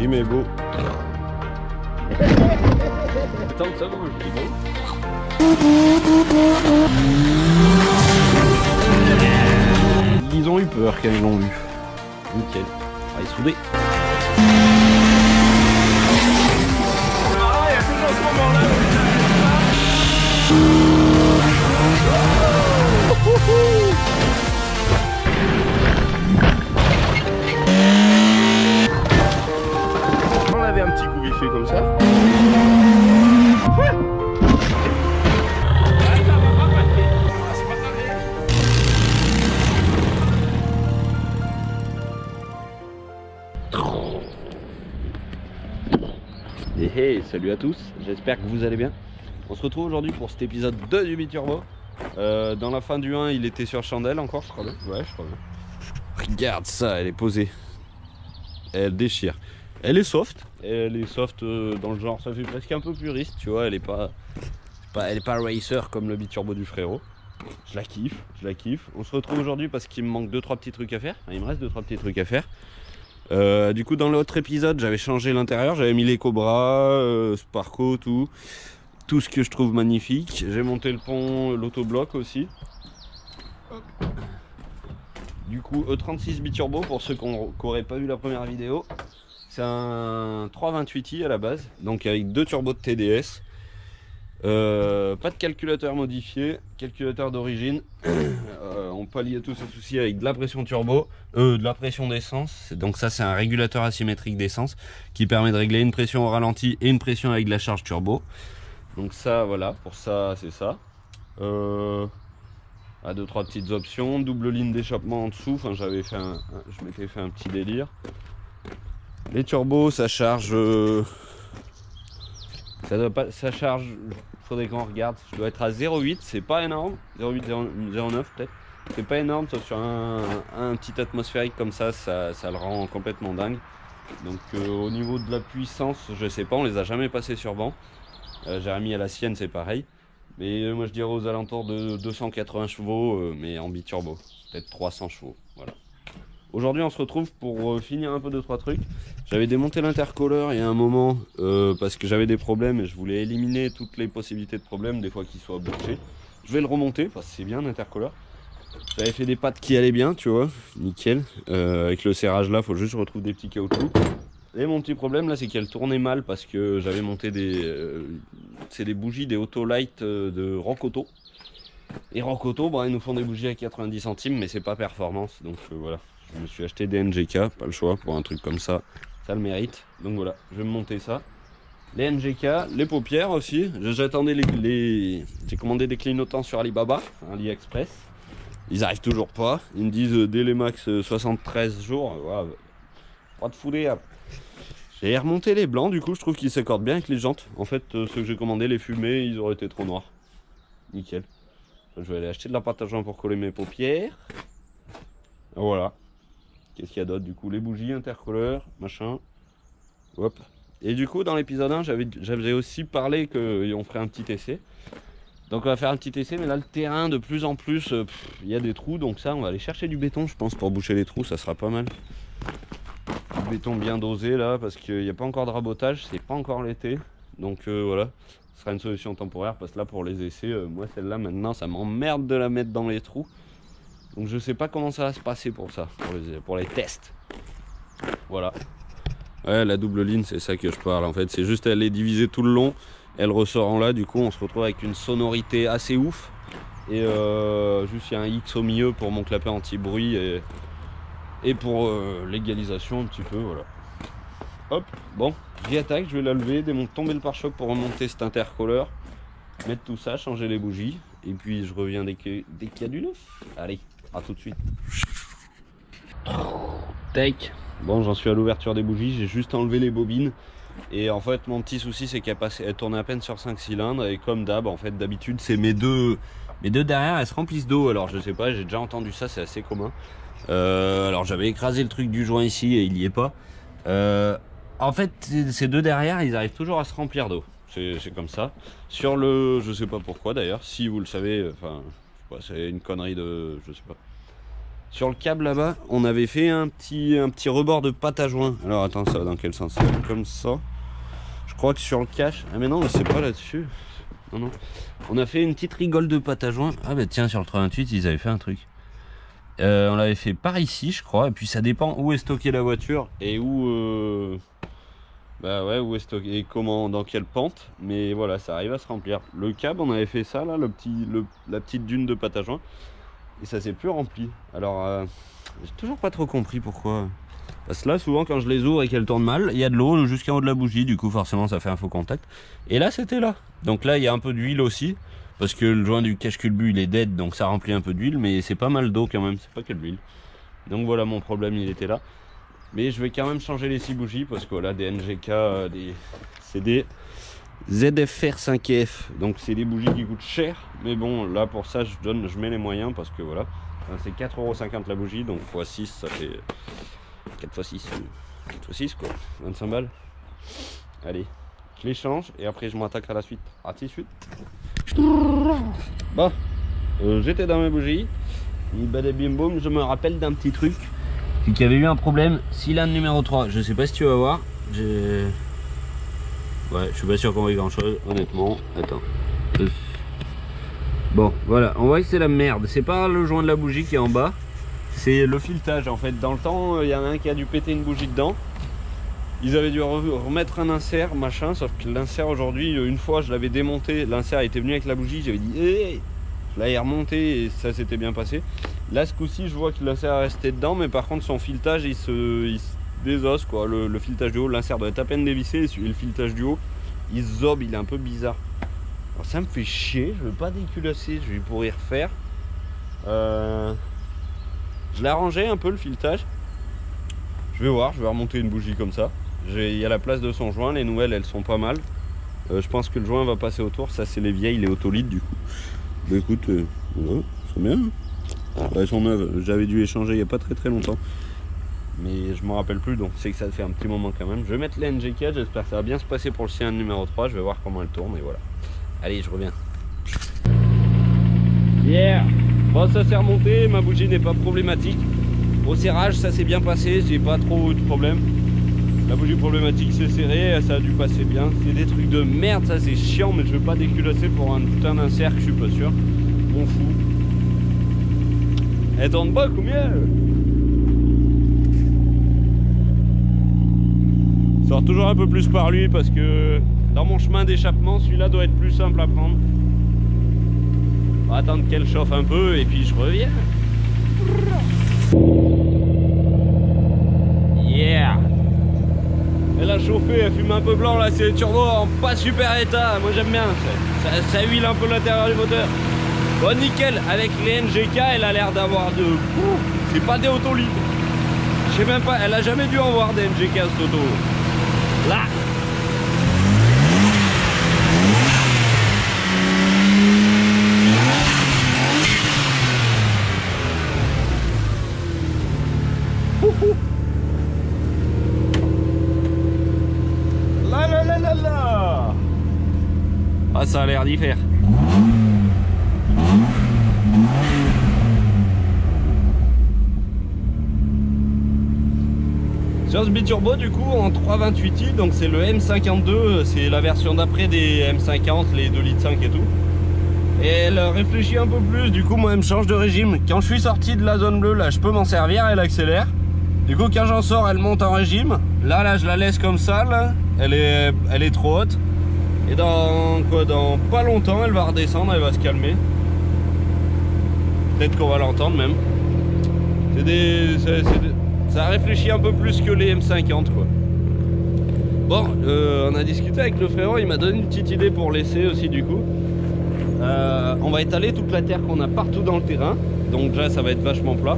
rime est beau. Tant que ça bouge, c'est beau. Ils ont eu peur quand ils l'ont vu. Nickel. Allez, soudé. Ah, il y a toujours ce moment-là. On avait un petit coup vite fait comme ça. Ouais. Et hey, salut à tous, j'espère que vous allez bien. On se retrouve aujourd'hui pour cet épisode 2 du Biturbo. Dans la fin du 1, il était sur chandelle encore, je crois bien. Ouais, je crois bien. Regarde ça, elle est posée. Elle déchire. Elle est soft. Elle est soft dans le genre, ça fait presque un peu puriste, tu vois. Elle est pas racer comme le Biturbo du frérot. Je la kiffe, je la kiffe. On se retrouve aujourd'hui parce qu'il me manque 2-3 petits trucs à faire. Enfin, il me reste 2-3 petits trucs à faire. Du coup, dans l'autre épisode, j'avais changé l'intérieur. J'avais mis les Cobra, Sparco, tout ce que je trouve magnifique. J'ai monté le pont, l'autobloc aussi. Hop. Du coup, E36 Biturbo, pour ceux qui n'auraient pas vu la première vidéo, c'est un 328i à la base, donc avec 2 turbos de TDS. Pas de calculateur modifié, calculateur d'origine. On palliait tous ces soucis avec de la pression turbo, de la pression d'essence. Donc ça, c'est un régulateur asymétrique d'essence qui permet de régler une pression au ralenti et une pression avec de la charge turbo. Donc ça, voilà, pour ça, c'est ça. À 2-3 petites options, double ligne d'échappement en dessous. Enfin, je m'étais fait un petit délire. Les turbos, ça charge. Ça charge. Faudrait qu'on regarde. Je dois être à 0,8, c'est pas énorme. 0,8, 0,9 peut-être. C'est pas énorme, sauf sur un petit atmosphérique comme ça, ça le rend complètement dingue. Donc au niveau de la puissance, je sais pas, on les a jamais passés sur banc. Jérémy à la sienne, c'est pareil. Mais moi je dirais aux alentours de 280 chevaux, mais en biturbo. Peut-être 300 chevaux. Voilà. Aujourd'hui on se retrouve pour finir un peu 2-3 trucs. J'avais démonté l'intercooleur il y a un moment parce que j'avais des problèmes et je voulais éliminer toutes les possibilités de problèmes, des fois qu'il soit bouché. Je vais le remonter parce que c'est bien l'intercooleur. J'avais fait des pattes qui allaient bien, tu vois, nickel. Avec le serrage là, faut juste que je retrouve des petits caoutchoucs. Et mon petit problème là, c'est qu'elle tournait mal parce que j'avais monté c'est des bougies, des Autolite de Rocoto. Et Rocoto, bah, ils nous font des bougies à 90 centimes, mais c'est pas performance. Donc voilà, je me suis acheté des NGK, pas le choix pour un truc comme ça. Ça le mérite. Donc voilà, je vais me monter ça. Les NGK, les paupières aussi. J'attendais j'ai commandé des clignotants sur Alibaba, AliExpress. Ils arrivent toujours pas. Ils me disent délai max 73 jours. Ouais, pas de foulée. J'ai remonté les blancs, du coup je trouve qu'ils s'accordent bien avec les jantes. En fait, ceux que j'ai commandés, les fumés, ils auraient été trop noirs. Nickel. Je vais aller acheter de la pâte à joint pour coller mes paupières. Voilà. Qu'est-ce qu'il y a d'autre du coup? Les bougies, intercooleur, machin. Hop. Et du coup, dans l'épisode 1, j'avais aussi parlé qu'on ferait un petit essai. Donc on va faire un petit essai, mais là le terrain de plus en plus, il y a des trous. Donc ça, on va aller chercher du béton, je pense, pour boucher les trous, ça sera pas mal. Du béton bien dosé là, parce qu'il n'y a pas encore de rabotage, c'est pas encore l'été. Donc voilà, ce sera une solution temporaire, parce que là pour les essais, moi celle-là maintenant, ça m'emmerde de la mettre dans les trous. Donc je sais pas comment ça va se passer pour ça, pour les tests. Voilà. Ouais, la double ligne, c'est ça que je parle en fait. C'est juste, elle est divisée tout le long, elle ressort en là, du coup on se retrouve avec une sonorité assez ouf. Et juste il y a un X au milieu pour mon clapet anti-bruit et pour l'égalisation un petit peu, voilà. Hop, bon, j'y attaque, je vais la lever, tomber le pare-choc pour remonter cet intercooleur, mettre tout ça, changer les bougies, et puis je reviens dès qu'il y a du neuf. Allez, à tout de suite. Take. Bon, j'en suis à l'ouverture des bougies, j'ai juste enlevé les bobines. Et en fait, mon petit souci, c'est qu'elle tourne à peine sur 5 cylindres. Et comme d'hab, en fait, d'habitude, c'est mes deux derrière, elles se remplissent d'eau. Alors, je sais pas, j'ai déjà entendu ça, c'est assez commun. Alors, j'avais écrasé le truc du joint ici et il y est pas. En fait, ces deux derrière, ils arrivent toujours à se remplir d'eau. C'est comme ça. Sur le, je sais pas pourquoi d'ailleurs, si vous le savez, enfin, c'est une connerie de, je sais pas. Sur le câble là-bas, on avait fait un petit rebord de pâte à joint. Alors attends, ça va dans quel sens? Comme ça. Je crois que sur le cache. Ah mais non, mais c'est pas là-dessus. Non, non. On a fait une petite rigole de pâte à joint. Ah bah tiens, sur le 328, ils avaient fait un truc. On l'avait fait par ici, je crois. Et puis ça dépend où est stockée la voiture et où... Bah ouais, où est stocké et comment, dans quelle pente. Mais voilà, ça arrive à se remplir. Le câble, on avait fait ça là, la petite dune de pâte à joint. Et ça s'est plus rempli. Alors, j'ai toujours pas trop compris pourquoi. Parce que là, souvent, quand je les ouvre et qu'elles tournent mal, il y a de l'eau jusqu'en haut de la bougie. Du coup, forcément, ça fait un faux contact. Et là, c'était là. Donc là, il y a un peu d'huile aussi. Parce que le joint du cache-culbu, il est dead. Donc ça remplit un peu d'huile. Mais c'est pas mal d'eau quand même. C'est pas que de l'huile. Donc voilà, mon problème, il était là. Mais je vais quand même changer les 6 bougies. Parce que là, des NGK, c'est des ZFR 5F, donc c'est des bougies qui coûtent cher, mais bon là pour ça je mets les moyens parce que voilà, c'est 4,50 € la bougie, donc x 6 ça fait 4 x 6, 4 x 6 quoi, 25 balles. Allez, je les change et après je m'attaque à la suite. À tout de suite. Bon, j'étais dans mes bougies, et bim boum, je me rappelle d'un petit truc, c'est qu'il y avait eu un problème, cylindre numéro 3, je sais pas si tu vas voir, ouais, je suis pas sûr qu'on voit grand chose, honnêtement. Attends. Bon, voilà, on voit que c'est la merde. C'est pas le joint de la bougie qui est en bas, c'est le filetage en fait. Dans le temps, il y en a un qui a dû péter une bougie dedans. Ils avaient dû remettre un insert, machin, sauf que l'insert aujourd'hui, une fois je l'avais démonté, l'insert était venu avec la bougie, j'avais dit hey! Je l'avais remonté et ça s'était bien passé. Là, ce coup-ci, je vois que l'insert est resté dedans, mais par contre, son filetage, il se désosse quoi, le filetage du haut, l'insert doit être à peine dévissé et le filetage du haut il zobe, il est un peu bizarre. Alors ça me fait chier, je veux pas déculasser, je vais pour y refaire. Je l'ai arrangé un peu le filetage. Je vais voir, je vais remonter une bougie comme ça. Il y a la place de son joint, les nouvelles elles sont pas mal. Je pense que le joint va passer autour, ça c'est les vieilles, les autolites du coup. Bah écoute, voilà, c'est bien. Elles sont neuves, j'avais dû échanger il n'y a pas très longtemps. Mais je me rappelle plus, donc c'est que ça fait un petit moment quand même. Je vais mettre les NGK, j'espère que ça va bien se passer pour le cylindre numéro 3. Je vais voir comment elle tourne et voilà. Allez, je reviens. Yeah. Bon, ça s'est remonté, ma bougie n'est pas problématique. Au serrage, ça s'est bien passé, j'ai pas trop de problème. La bougie problématique s'est serrée, ça a dû passer bien. C'est des trucs de merde, ça c'est chiant, mais je vais pas déculasser pour un putain d'insert que je suis pas sûr. M'en fous. Elle tourne pas combien? Sors toujours un peu plus par lui parce que dans mon chemin d'échappement, celui-là doit être plus simple à prendre. On va attendre qu'elle chauffe un peu et puis je reviens. Yeah. Elle a chauffé, elle fume un peu blanc là, c'est les turbos en pas super état. Moi j'aime bien, ça huile un peu l'intérieur du moteur. Bon nickel, avec les NGK elle a l'air d'avoir de... C'est pas des autolites. Je sais même pas, elle a jamais dû en voir des NGK cette auto. Là. Là. Ah, ça a l'air d'y faire. Sur ce biturbo du coup en 328i, donc c'est le M52, c'est la version d'après des M50, les 2,5 litres et tout. Et elle réfléchit un peu plus, du coup moi elle me change de régime. Quand je suis sorti de la zone bleue là je peux m'en servir, elle accélère. Du coup quand j'en sors elle monte en régime. Là je la laisse comme ça là, elle est trop haute. Et dans pas longtemps elle va redescendre, elle va se calmer. Peut-être qu'on va l'entendre même. Ça réfléchit un peu plus que les M50 quoi. Bon, on a discuté avec le frérot, il m'a donné une petite idée pour laisser aussi du coup. On va étaler toute la terre qu'on a partout dans le terrain. Donc déjà ça va être vachement plat.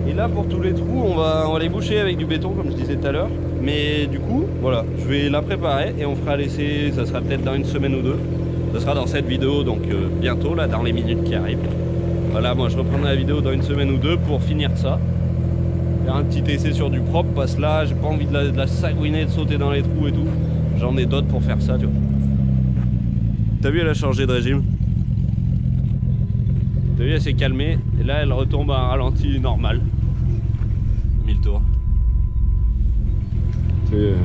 Et là pour tous les trous on va les boucher avec du béton comme je disais tout à l'heure. Mais du coup voilà, je vais la préparer et on fera laisser, ça sera peut-être dans une semaine ou deux. Ça sera dans cette vidéo donc bientôt là dans les minutes qui arrivent. Voilà, moi je reprendrai la vidéo dans une semaine ou deux pour finir ça. Faire un petit essai sur du propre parce que là j'ai pas envie de la sagouiner, de sauter dans les trous et tout. J'en ai d'autres pour faire ça tu vois. T'as vu elle a changé de régime. T'as vu, elle s'est calmée et là elle retombe à un ralenti normal. 1000 tours. C'est...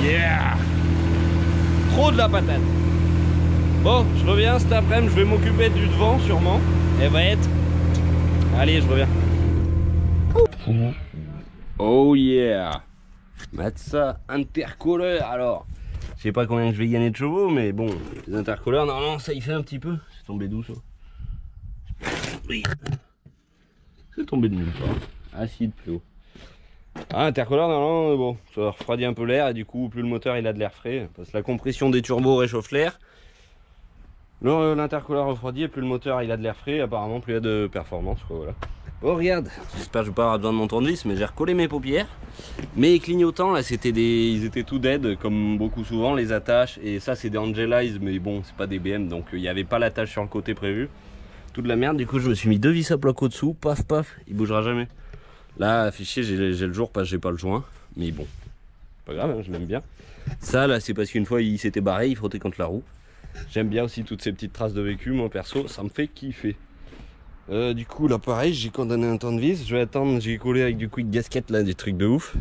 Yeah! Trop de la patate. Bon, je reviens cet après-midi, je vais m'occuper du devant sûrement. Elle va être... Allez, je reviens. Oh yeah! Mettre ça, intercooleur alors. Je sais pas combien je vais gagner de chevaux, mais bon, les intercooleurs, normalement ça y fait un petit peu. C'est tombé d'où ça? Oui. C'est tombé de nulle part. Acide plus haut. Ah, intercooleur, normalement, bon, ça refroidit un peu l'air et du coup, plus le moteur il a de l'air frais, parce que la compression des turbos réchauffe l'air. L'intercooleur refroidit et plus le moteur il a de l'air frais, apparemment plus il y a de performance, quoi, voilà. Bon, regarde, j'espère que je vais pas avoir besoin de mon tournevis, mais j'ai recollé mes paupières. Mes clignotants, là, ils étaient tout dead, comme beaucoup souvent, les attaches. Et ça, c'est des Angelize, mais bon, c'est pas des BM, donc il n'y avait pas l'attache sur le côté prévu. Tout de la merde, du coup, je me suis mis 2 vis à bloc au-dessous, paf, paf, il bougera jamais. Là, affiché, j'ai le jour parce que j'ai pas le joint, mais bon, pas grave, hein, je l'aime bien. Ça, là, c'est parce qu'une fois, il s'était barré, il frottait contre la roue. J'aime bien aussi toutes ces petites traces de vécu, moi, perso, ça me fait kiffer. Du coup là pareil, j'ai condamné un tournevis, je vais attendre, j'ai collé avec du quick gasket là, des trucs de ouf.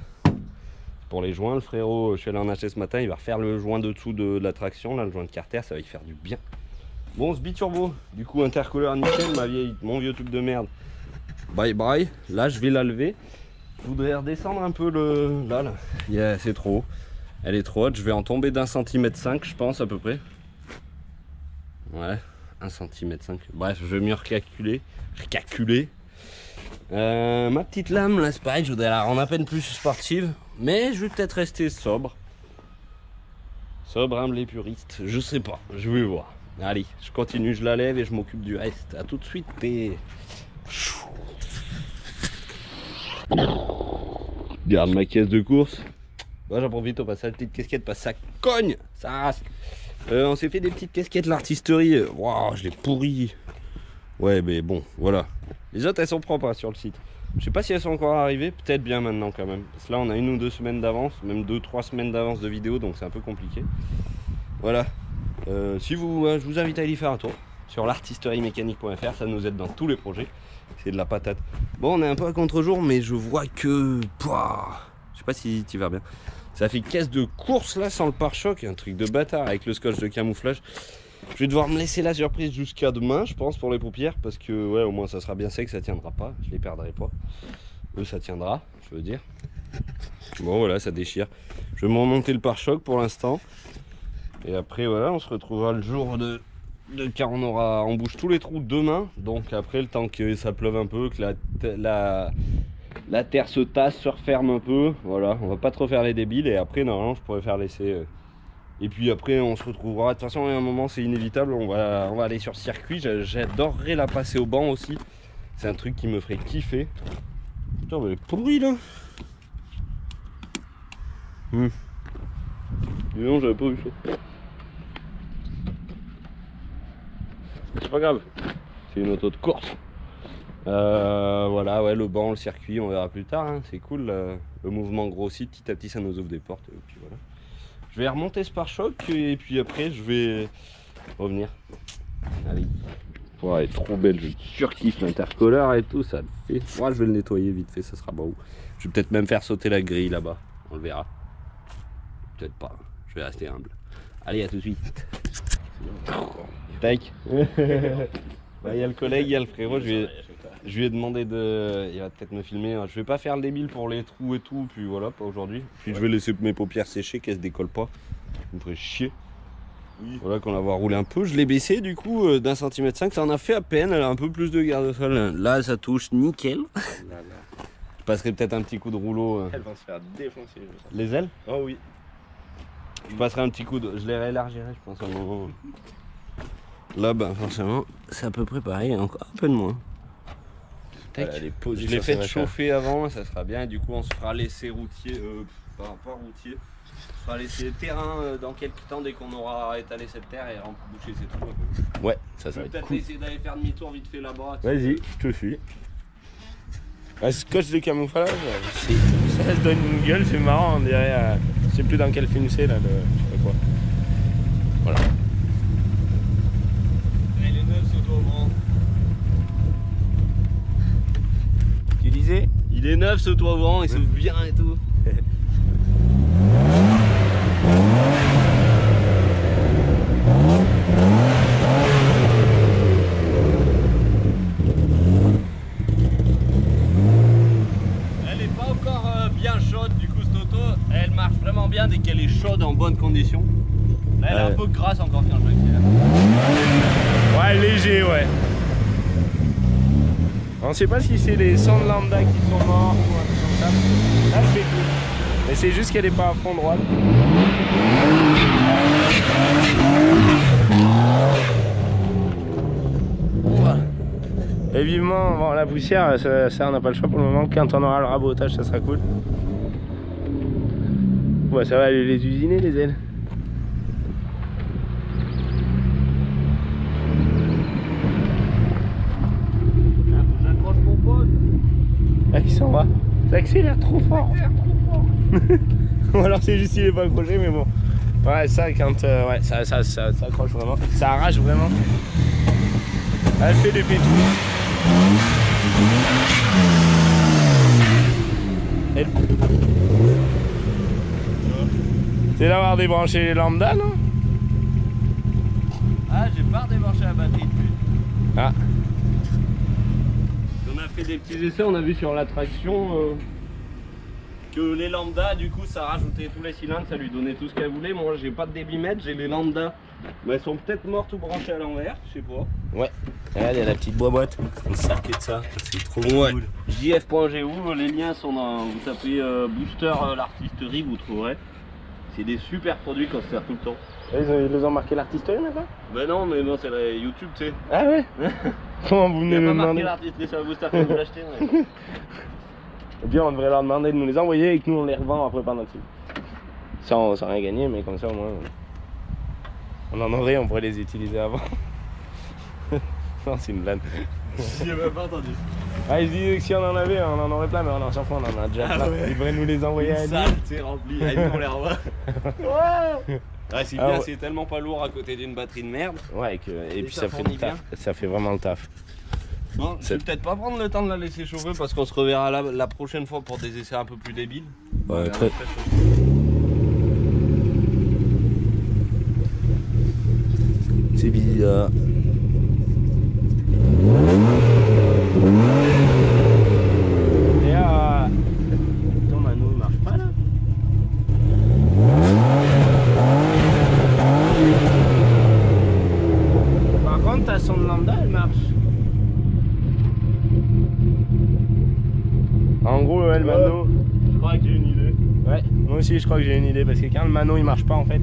Pour les joints, le frérot, je suis allé en acheter ce matin, il va refaire le joint de dessous de la traction, là, le joint de carter, ça va y faire du bien. Bon, ce biturbo, du coup intercooleur nickel, mon vieux tube de merde. Bye bye, là je vais la lever. Je voudrais redescendre un peu là. Yeah, c'est trop haut. Elle est trop haute, je vais en tomber d'1,5 cm je pense à peu près. Ouais. 1,5 cm. Bref, je vais mieux recalculer. Ma petite lame, là, c'est pareil, je voudrais la rendre à peine plus sportive. Mais je vais peut-être rester sobre. Sobre, humble et puriste. Je sais pas, je vais voir. Allez, je continue, je la lève et je m'occupe du reste. A tout de suite et... Regarde ma caisse de course. Bon, j'en profite au passage, petite casquette parce que ça cogne, ça rase. On s'est fait des petites casquettes, l'artisterie. Waouh, je l'ai pourri. Ouais, mais bon, voilà. Les autres, elles sont propres hein, sur le site. Je sais pas si elles sont encore arrivées. Peut-être bien maintenant quand même. Parce que là, on a 1 ou 2 semaines d'avance. Même 2-3 semaines d'avance de vidéo. Donc c'est un peu compliqué. Voilà. Je vous invite à aller y faire un tour. Sur l'artisteriemécanique.fr. Ça nous aide dans tous les projets. C'est de la patate. Bon, on est un peu à contre-jour. Mais je vois que... Pouah, je sais pas si tu vas bien. Ça fait caisse de course là sans le pare-choc, un truc de bâtard avec le scotch de camouflage. Je vais devoir me laisser la surprise jusqu'à demain, je pense, pour les paupières, parce que ouais, au moins ça sera bien sec, ça tiendra pas, je les perdrai pas. Eux, ça tiendra, je veux dire. Bon, voilà, ça déchire. Je vais me remonter le pare-choc pour l'instant. Et après, voilà, on se retrouvera le jour car on bouge tous les trous demain. Donc après, le temps que ça pleuve un peu, que la terre se tasse, se referme un peu, voilà, on va pas trop faire les débiles et après normalement je pourrais faire l'essai. Et puis après on se retrouvera, de toute façon à un moment c'est inévitable, on va aller sur circuit, j'adorerais la passer au banc aussi, c'est un truc qui me ferait kiffer. Putain mais elle est pourrie là. Non j'avais pas vu ça. C'est pas grave, c'est une auto de course. Voilà, ouais, le banc, le circuit, on verra plus tard, hein, c'est cool, le mouvement grossit, petit à petit ça nous ouvre des portes, et puis voilà. Je vais remonter ce pare-choc, et puis après je vais revenir. Allez. Ouais, elle est trop belle, je surkiffe l'intercooleur et tout, ça le fait. Moi je vais le nettoyer vite fait, ça sera beau. Je vais peut-être même faire sauter la grille là-bas, on le verra. Peut-être pas, je vais rester humble. Allez, à tout de suite. Tac. Bah, y a le collègue, il y a le frérot, je lui ai demandé de... Il va peut-être me filmer, je vais pas faire le débile pour les trous et tout, puis voilà, pas aujourd'hui. Puis je vais laisser mes paupières sécher, qu'elles se décollent pas. Ça me ferait chier. Oui. Voilà qu'on la voit rouler un peu, je l'ai baissé du coup d'1,5 cm, ça en a fait à peine, elle a un peu plus de garde-sol. Là ça touche nickel. Je passerai peut-être un petit coup de rouleau. Elles vont se faire défoncer. Les ailes? Oh oui. Je passerai un petit coup de... Je les réélargirai je pense à un moment. Là bah forcément c'est à peu près pareil, encore un peu de moins. Je l'ai fait chauffer avant, ça sera bien et du coup on se fera l'essai routier, pas routier, On va laisser le terrain dans quelques temps dès qu'on aura étalé cette terre et boucher ces trous un peu. Ouais, ça va être Peut-être cool. essayer d'aller faire demi-tour vite fait là-bas. Vas-y, je te suis. Un scotch de camouflage, ça se donne une gueule, c'est marrant, on dirait. Je sais plus dans quel film c'est là, je sais pas quoi. Voilà. Et les neufs sont au grand. Tu disais? Il est neuf ce toit ouvrant, il s'ouvre bien et tout. Elle est pas encore bien chaude du coup cette auto, elle marche vraiment bien dès qu'elle est chaude en bonne condition. Là elle est un peu grasse encore quand je l'accélère. Ouais, léger, ouais. On sait pas si c'est les sondes lambda qui sont morts ou un truc comme ça. Là, je fais tout. Mais c'est juste qu'elle est pas à fond droite. Et vivement, bon, la poussière, ça on n'a pas le choix pour le moment. Quand on aura le rabotage, ça sera cool. Ouais, ça va aller les usiner, les ailes. J'accroche mon pote. Ah, il s'en va. Ça accélère trop fort. Ou alors c'est juste qu'il est pas accroché, mais bon. Ouais, ça, quand. Ouais, ça accroche vraiment. Ça arrache vraiment. Elle fait des pétous. Elle... C'est d'avoir débranché les lambda, non? Ah, j'ai pas redébranché la batterie depuis. Ah. On a fait des petits essais, on a vu sur l'attraction que les lambda, du coup, ça rajoutait tous les cylindres, ça lui donnait tout ce qu'elle voulait. Moi, j'ai pas de débitmètre, j'ai les lambda. Mais elles sont peut-être mortes ou branchées à l'envers, je sais pas. Ouais. Regarde, il y a la petite boîte. On circuit de ça, c'est trop cool. JF.GU, les liens sont dans. Vous tapez Booster l'artisterie, vous trouverez. C'est des super produits qu'on se sert tout le temps. Ils les ont marqué l'artisterie maintenant? Ben non, mais non, c'est la YouTube, tu sais. Ah ouais. Comment vous Il venez n'y a me pas marqué demander? l'artisterie sur le booster quand vous l'achetez. Mais... Et bien, on devrait leur demander de nous les envoyer et que nous on les revend après par notre site. Sans rien gagner, mais comme ça au moins. On en aurait, on pourrait les utiliser avant. Non, c'est une blague. J'y ai même pas entendu. Ah, je disais que si on en avait, on en aurait plein, mais on en s'en fout, on en a déjà plein. Ouais. Ils devraient nous les envoyer à Une nous. salle, c'est rempli. Allez, on les renvoie. Ouais, c'est bien, Ah ouais. c'est tellement pas lourd à côté d'une batterie de merde. Ouais, et puis ça fait fournit le taf. Ça fait vraiment le taf. Bon, je vais peut-être pas prendre le temps de la laisser chauffer parce qu'on se reverra la prochaine fois pour des essais un peu plus débiles. Ouais, très. C'est bizarre. Et ton mano il marche pas là? Par contre ta sonde lambda elle marche. En gros ouais, le mano. Je crois que j'ai une idée. Ouais, moi aussi je crois que j'ai une idée parce que quand le mano il marche pas en fait,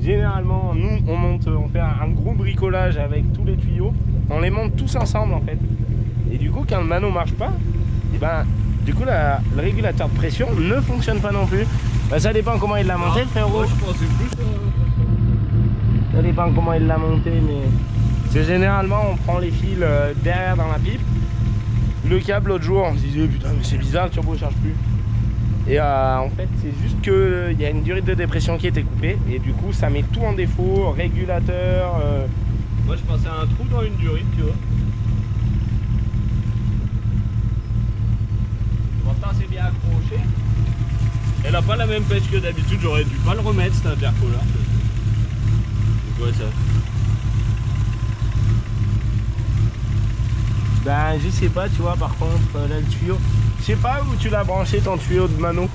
généralement nous on fait un gros bricolage avec tous les tuyaux, on les monte tous ensemble en fait. Et du coup quand le mano marche pas, et ben du coup le régulateur de pression ne fonctionne pas non plus. Ben, ça dépend comment il l'a monté le frérot. Moi je pensais plus. Ça dépend comment il l'a monté, mais c'est généralement on prend les fils derrière dans la pipe. Le câble l'autre jour on se disait putain mais c'est bizarre, le turbo ne charge plus. Et en fait c'est juste qu'il y a une durite de dépression qui était coupée et du coup ça met tout en défaut, régulateur. Moi je pensais à un trou dans une durite, tu vois. Pourtant c'est bien accroché. Elle a pas la même pêche que d'habitude, j'aurais dû pas le remettre cet interco là. C'est quoi ça? Ben je sais pas, tu vois, par contre là le tuyau, je sais pas où tu l'as branché ton tuyau de mano.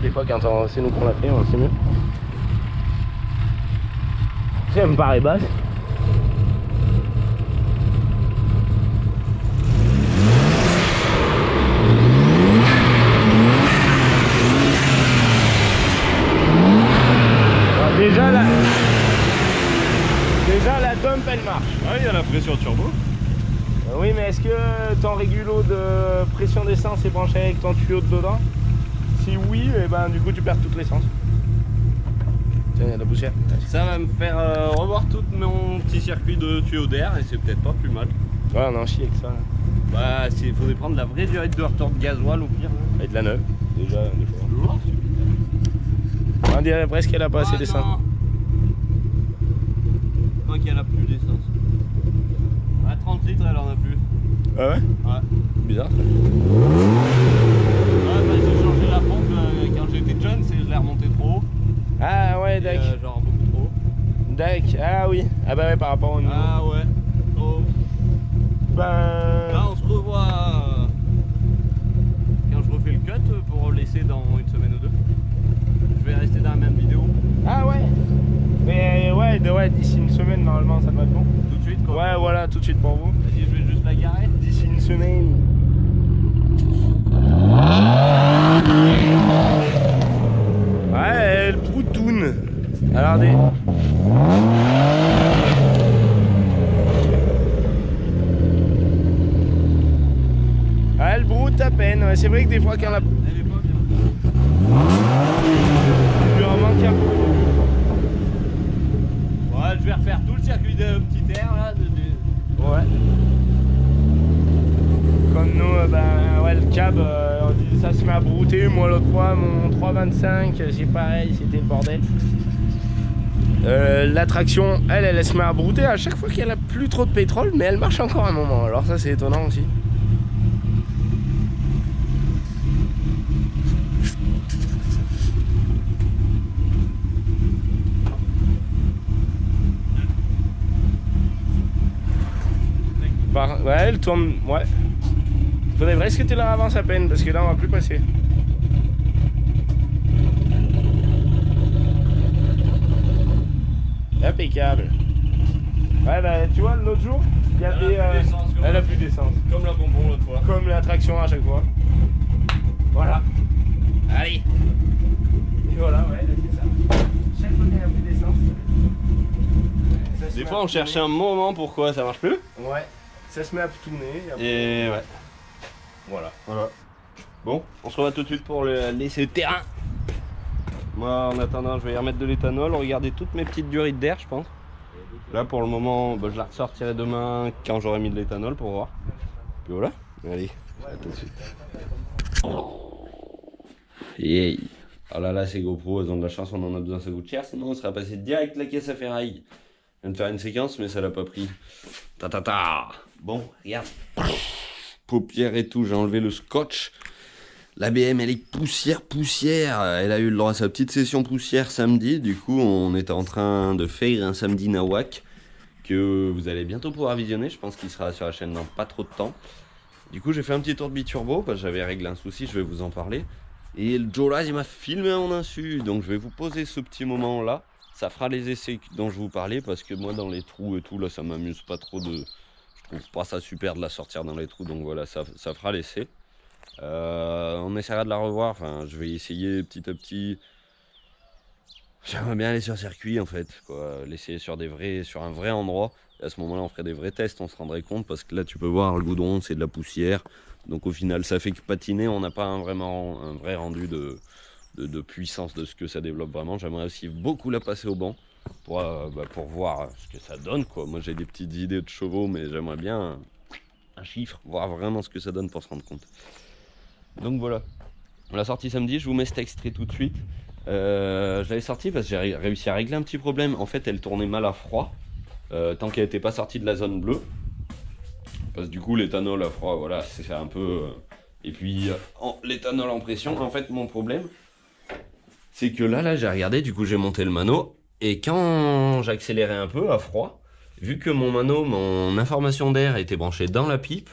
Des fois quand c'est nous qu'on l'a fait, on sait mieux. Ça me paraît basse. Déjà la dump elle marche. Ah, il y a la pression turbo. Oui, mais est-ce que ton régulo de pression d'essence est branché avec ton tuyau de dedans? Si oui, et ben du coup tu perds toute l'essence. Tiens, il y a de la poussière. Ça va me faire revoir tout mon petit circuit de tuyau d'air et c'est peut-être pas plus mal. Ouais, on en chie avec ça. Là. Bah, il faudrait prendre la vraie durée de retour de gasoil au pire. Avec de la neuve, déjà, des fois. On dirait presque qu'elle a pas assez d'essence. Je crois qu'elle a plus d'essence. À 30 litres, elle en a plus. Ah ouais? Ouais. Bizarre ça. Ouais, bah, j'ai changé la pompe quand j'étais jeune, je l'ai remonté trop haut. Ah ouais, Et, d'accord. genre beaucoup trop haut. D'accord. Ah oui. Ah bah ouais, par rapport au niveau. Ah ouais. Oh. Ben... Là, on se revoit quand je refais le cut pour laisser dans une semaine ou deux. Je vais rester dans la même vidéo. Ah ouais. Mais ouais, d'ici une semaine, normalement, ça doit être bon. Tout de suite quoi. Ouais, voilà, tout de suite pour vous. Vas-y, je vais juste la garer. D'ici une semaine. Ouais, elle broutoune. Regardez. Ah, elle broute à peine. Ouais, c'est vrai que des fois, quand la... Elle est pas bien. Il lui en manque un peu. Ouais, je vais refaire tout le circuit de petit air là. Ouais. Comme nous, ben ouais, le cab, on dit ça se met à brouter. Moi, l'autre fois, mon 325, c'est pareil, c'était le bordel. La traction, elle se met à brouter à chaque fois qu'elle a plus trop de pétrole, mais elle marche encore un moment. Alors ça, c'est étonnant aussi. Ouais, elle tourne, ouais. Faudrait presque que tu la avances à peine, parce que là, on va plus passer. Impeccable. Ouais, bah, tu vois, l'autre jour, il y avait... Elle a plus d'essence. Comme la bonbon l'autre fois. Comme la traction à chaque fois. Voilà. Allez. Et voilà, ouais, c'est ça. Chaque fois qu'il y a plus d'essence. Des fois, on cherchait un moment pourquoi ça marche plus. Ouais. Ça se met à tourner. Et ouais. Voilà. Bon, on se revoit tout de suite pour le laisser terrain. Moi, en attendant, je vais y remettre de l'éthanol. Regardez toutes mes petites durées d'air, je pense. Là, pour le moment, bah, je la ressortirai demain quand j'aurai mis de l'éthanol pour voir. Puis voilà. Allez, à tout de suite. Yeah. Oh là là, ces GoPro, elles ont de la chance, on en a besoin, ça coûte cher. Sinon, on serait passé direct la caisse à ferraille. Je viens de faire une séquence, mais ça l'a pas pris. Ta. Bon, regarde. Paupières et tout, j'ai enlevé le scotch. La BM, elle est poussière. Elle a eu le droit à sa petite session poussière samedi. Du coup, on était en train de faire un samedi nawak que vous allez bientôt pouvoir visionner. Je pense qu'il sera sur la chaîne dans pas trop de temps. Du coup, j'ai fait un petit tour de biturbo parce que j'avais réglé un souci, je vais vous en parler. Et le Jolas, il m'a filmé à mon insu. Donc, je vais vous poser ce petit moment-là. Ça fera les essais dont je vous parlais parce que moi, dans les trous et tout, là, ça m'amuse pas trop de... Je trouve pas ça super de la sortir dans les trous. Donc voilà, ça fera l'essai. On essaiera de la revoir, enfin je vais essayer petit à petit. J'aimerais bien aller sur circuit en fait, l'essayer sur un vrai endroit. Et à ce moment là on ferait des vrais tests, on se rendrait compte parce que là tu peux voir le goudron c'est de la poussière. Donc au final ça fait que patiner, on n'a pas un vrai rendu de puissance de ce que ça développe vraiment. J'aimerais aussi beaucoup la passer au banc pour voir ce que ça donne quoi. Moi j'ai des petites idées de chevaux mais j'aimerais bien un chiffre, voir vraiment ce que ça donne pour se rendre compte. Donc voilà, on l'a sorti samedi, je vous mets cet extrait tout de suite. Je l'avais sorti parce que j'ai réussi à régler un petit problème. En fait, elle tournait mal à froid tant qu'elle n'était pas sortie de la zone bleue. Parce que du coup, l'éthanol à froid, voilà, c'est un peu... Et puis, l'éthanol en pression, en fait, mon problème, c'est que là, j'ai regardé, du coup, j'ai monté le mano. Et quand j'accélérais un peu à froid, vu que mon information d'air était branchée dans la pipe,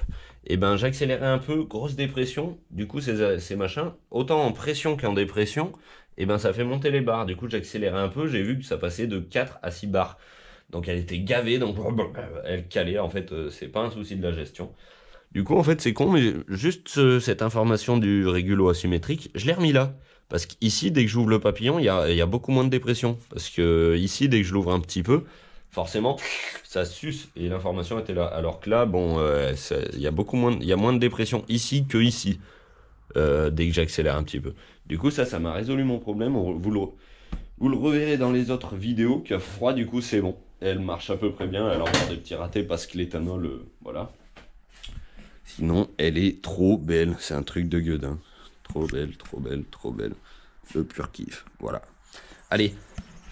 et ben j'accélérais un peu, grosse dépression. Du coup, ces machins, autant en pression qu'en dépression, et ben ça fait monter les barres. Du coup, j'accélérais un peu, j'ai vu que ça passait de 4 à 6 barres. Donc elle était gavée, donc elle calait. En fait, c'est pas un souci de la gestion. Du coup, en fait, c'est con, mais juste cette information du régulo asymétrique, je l'ai remis là. Parce qu'ici, dès que j'ouvre le papillon, il y a beaucoup moins de dépression. Parce que ici, dès que je l'ouvre un petit peu, forcément, ça suce et l'information était là. Alors que là, bon, il y a moins de dépression ici que ici, dès que j'accélère un petit peu. Du coup, ça m'a résolu mon problème. Vous le reverrez dans les autres vidéos, qu'à froid, du coup, c'est bon. Elle marche à peu près bien, elle a encore des petits ratés parce que l'éthanol, voilà. Sinon, elle est trop belle, c'est un truc de gueudin. Trop belle, trop belle, trop belle. Le pur kiff, voilà. Allez,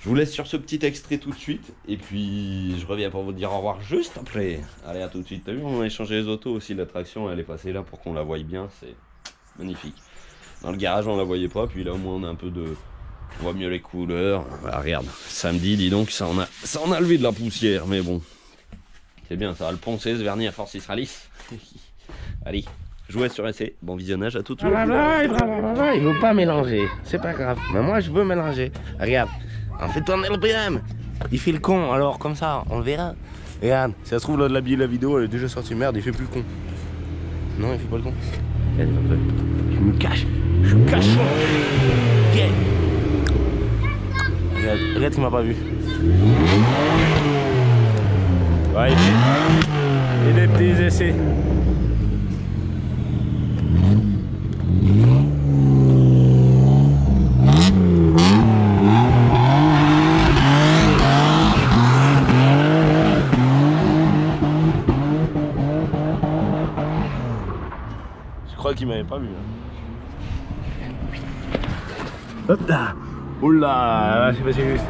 je vous laisse sur ce petit extrait tout de suite. Et puis, je reviens pour vous dire au revoir juste après. Allez, à tout de suite. T'as vu, on a échangé les autos aussi. La traction, elle est passée là pour qu'on la voie bien. C'est magnifique. Dans le garage, on la voyait pas. Puis là, au moins, on a un peu de... On voit mieux les couleurs. Voilà, regarde, samedi, dis donc, ça en a levé de la poussière. Mais bon, c'est bien, ça va le poncer, ce vernis, à force, il sera lisse. Allez, jouez sur essai. Bon visionnage, à tout de suite. Il veut pas mélanger, c'est pas grave. Mais moi, je veux mélanger. Regarde, on fait tourner le PM. Il fait le con, alors comme ça, on le verra. Regarde, si ça se trouve, là, de la vidéo, elle est déjà sortie. Merde, il fait plus le con. Non, il fait pas le con. Je me cache, je suis cachon. Yeah. Regarde, il m'a pas vu. Ouais, il fait des petits essais. Je crois qu'il m'avait pas vu. Hop là. Oula, c'est passé juste.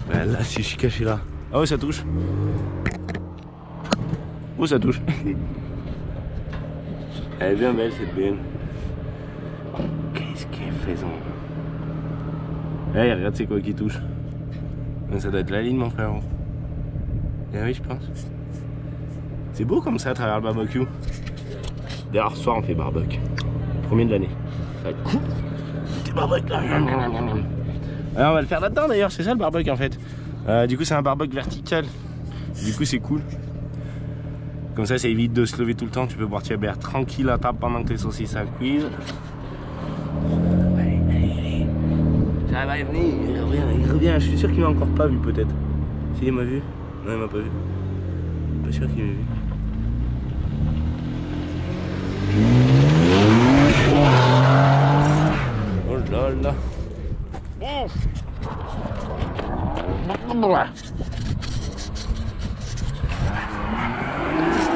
Ben là, si je suis caché là. Ah ouais, ça touche. Oh, ça touche. Elle est bien belle cette BM. Qu'est-ce qu'elle fait ça? Hey, regarde, c'est quoi qui touche? Ça doit être la ligne, mon frère. Eh oui, je pense. C'est beau comme ça à travers le barbecue. D'ailleurs, ce soir, on fait barbecue. Premier de l'année. Ça va être cool. Petit barbecue là. Alors, on va le faire là-dedans d'ailleurs, c'est ça le barbecue en fait. Du coup, c'est un barbecue vertical. Du coup, c'est cool. Comme ça évite de se lever tout le temps. Tu peux boire tes bières tranquille à table pendant que tes saucisses cuisent. Allez. Ça va venir, il revient. Je suis sûr qu'il m'a encore pas vu peut-être. S'il m'a vu? Non, il m'a pas vu. Pas sûr qu'il m'a vu. Oh là là.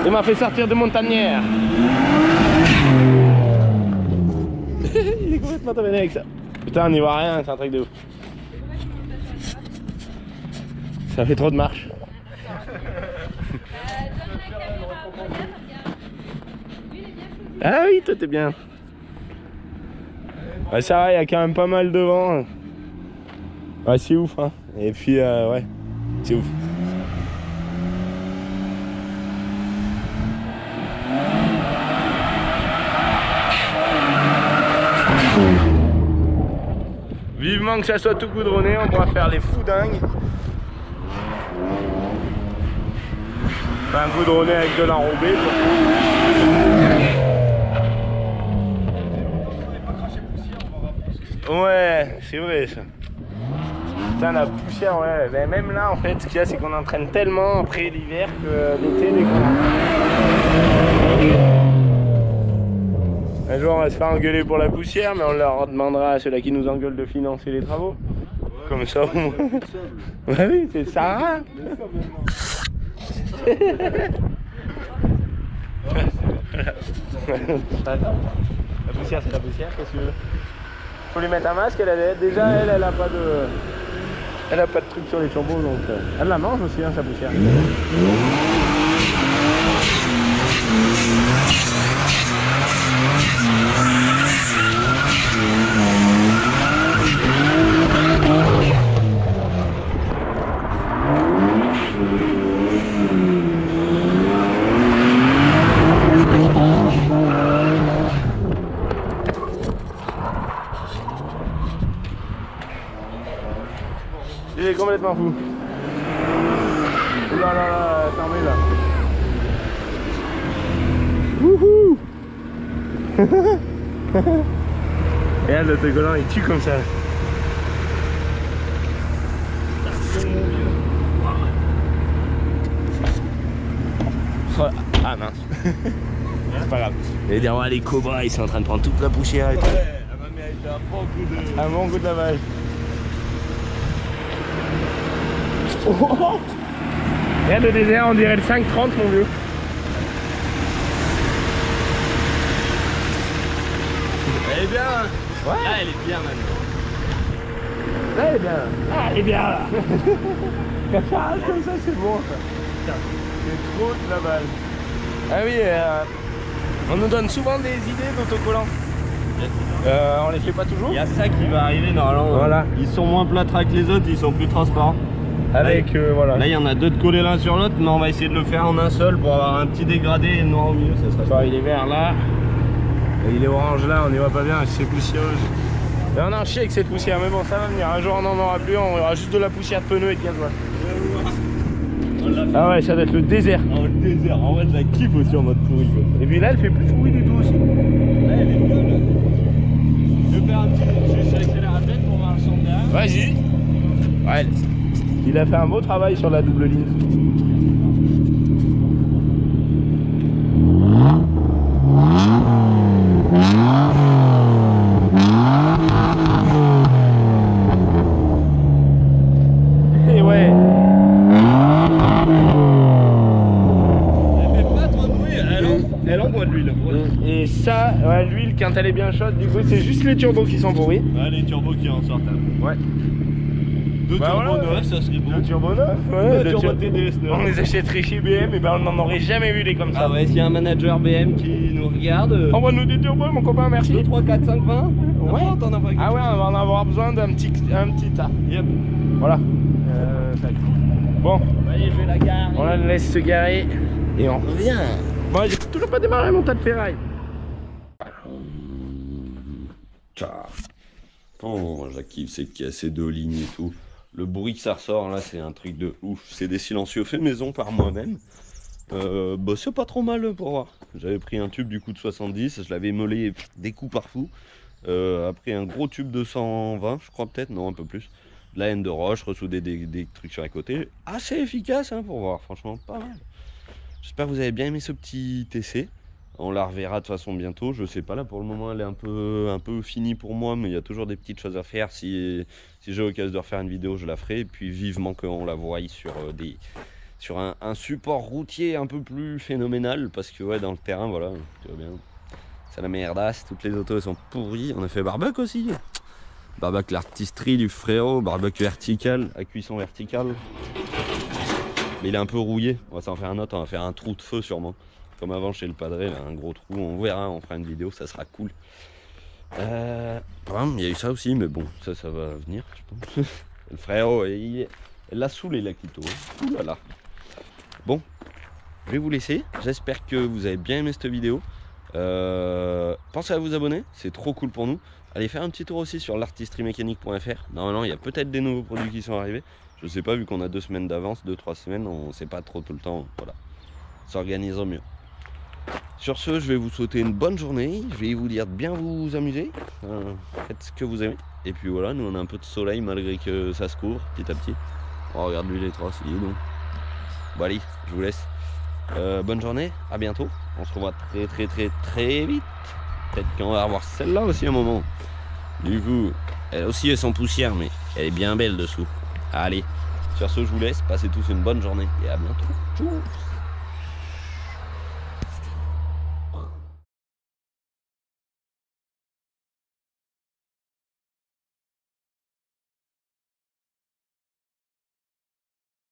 Il m'a fait sortir de montagnère. Il est complètement tombé avec ça. Putain, on n'y voit rien, c'est un truc de ouf. Ça fait trop de marche. Ah oui, toi t'es bien. Ouais, ça va, il y a quand même pas mal de vent. Ouais, c'est ouf, hein. Et puis, ouais, c'est ouf. Vivement que ça soit tout goudronné, on pourra faire les fous dingues. Enfin, goudronné avec de l'enrobé. Ouais, c'est vrai ça. Putain, la poussière, ouais. Mais même là, en fait, ce qu'il y a, c'est qu'on entraîne tellement après l'hiver que l'été, les gars. Un jour, on va se faire engueuler pour la poussière, mais on leur demandera à ceux-là qui nous engueulent de financer les travaux. Comme ça, au moins. Ouais, oui, c'est Sarah. La poussière, c'est la poussière, qu'est-ce que tu veux? Faut lui mettre un masque, déjà elle a pas de. Elle a pas de truc sur les chambeaux, donc elle la mange aussi, hein, sa poussière. Il est complètement fou. Là là là, fermé là. Wouhou. Regarde l'autocollant, il tue comme ça. Ah mince. C'est pas grave. Et derrière les cobras, ils sont en train de prendre toute la poussière et tout. Ouais, elle m'a mérité un bon coup de lavage. Oh, regarde le désert, on dirait le 5,30 mon vieux. Elle est bien. Ouais. Là, elle est bien maintenant. Là, elle est bien. Ah, elle est bien là. Quand ça rase comme ça, c'est bon. C'est trop de lavage. Ah oui, on nous donne souvent des idées d'autocollants. On les fait pas toujours. Il y a ça qui va arriver normalement. Voilà. Ils sont moins plâtrés que les autres, ils sont plus transparents. Avec voilà. Là il y en a deux de collés l'un sur l'autre, mais on va essayer de le faire en un seul pour avoir un petit dégradé et noir au milieu, ça serait ça. Il est vert là. Et il est orange là, on n'y voit pas bien, c'est poussiéreux. Et on a un chien avec cette poussière, mais bon ça va venir. Un jour on n'en aura plus, on aura juste de la poussière de pneus et de gasoil. Ah ouais, ça doit être le désert. Oh, le désert, en vrai je la kiffe aussi en mode pourri quoi. Et puis là elle fait plus pourri du tout aussi. Là elle est bien là. Je vais faire un petit juste accélérer à peine pour voir le son derrière. Vas-y. Ouais. Il a fait un beau travail sur la double ligne. Et ouais. Elle fait pas trop de bruit, elle envoie de l'huile. Et ça, ouais, l'huile quand elle est bien chaude, du coup c'est juste les turbos qui sont pourris. Ouais, les turbos qui en sortent. Ouais. Deux turbos voilà, neufs, ça serait bon. Deux turbos neufs, ouais. Deux turbos TDS neufs. On les achèterait chez BM et ben on n'en aurait jamais vu des comme ça. Ah ouais, s'il y a un manager BM qui nous regarde. Envoie-nous des turbos mon copain, merci. 2, 3, 4, 5, 20. Ouais. Oh, t'en as pas. Ah ouais, on va en avoir besoin d'un petit tas. Yep. Voilà. Bon, Allez, je vais la garer. on la laisse se garer et on revient. Bon, j'ai toujours pas démarré mon tas de ferraille. Oh, je la kiffe, c'est qu'il y a ces deux lignes et tout. Le bruit que ça ressort là, c'est un truc de ouf. C'est des silencieux faits maison par moi-même. Bah, c'est pas trop mal pour voir. J'avais pris un tube du coup de 70, je l'avais meulé des coups par fou. Après un gros tube de 120, je crois peut-être, non un peu plus. De la haine de roche, ressoudé des trucs sur les côtés. Assez efficace hein, pour voir, franchement pas mal. J'espère que vous avez bien aimé ce petit essai. On la reverra de toute façon bientôt, je sais pas, là pour le moment elle est un peu finie pour moi, mais il y a toujours des petites choses à faire. Si j'ai l'occasion de refaire une vidéo, je la ferai, et puis vivement qu'on la voie sur un support routier un peu plus phénoménal, parce que ouais, dans le terrain, voilà, tu vois bien, c'est la merdasse, toutes les autos elles sont pourries. On a fait barbecue aussi, barbecue l'artisterie du frérot, barbecue vertical, à cuisson verticale, mais il est un peu rouillé, on va s'en faire un autre, on va faire un trou de feu sûrement. Comme avant chez le padré, là, un gros trou, on verra, on fera une vidéo, ça sera cool. Il y a eu ça aussi, mais bon, ça va venir, je pense. Le frérot, elle l'a saoulé la Quito. Ouh là là. Bon, je vais vous laisser. J'espère que vous avez bien aimé cette vidéo. Pensez à vous abonner, c'est trop cool pour nous. Allez faire un petit tour aussi sur l'artisteriemécanique.fr. Normalement, il y a peut-être des nouveaux produits qui sont arrivés. Je sais pas, vu qu'on a 2 semaines d'avance, 2-3 semaines, on sait pas trop tout le temps. Voilà, s'organiser au mieux. Sur ce, je vais vous souhaiter une bonne journée. Je vais vous dire de bien vous amuser. Faites ce que vous aimez. Et puis voilà, nous on a un peu de soleil malgré que ça se couvre petit à petit. On regarde lui les traces, il est long. Bon allez, je vous laisse. Bonne journée, à bientôt. On se revoit très vite. Peut-être qu'on va revoir celle-là aussi un moment. Du coup, elle aussi est sans poussière, mais elle est bien belle dessous. Allez, sur ce, je vous laisse. Passez tous une bonne journée et à bientôt. Tchuss.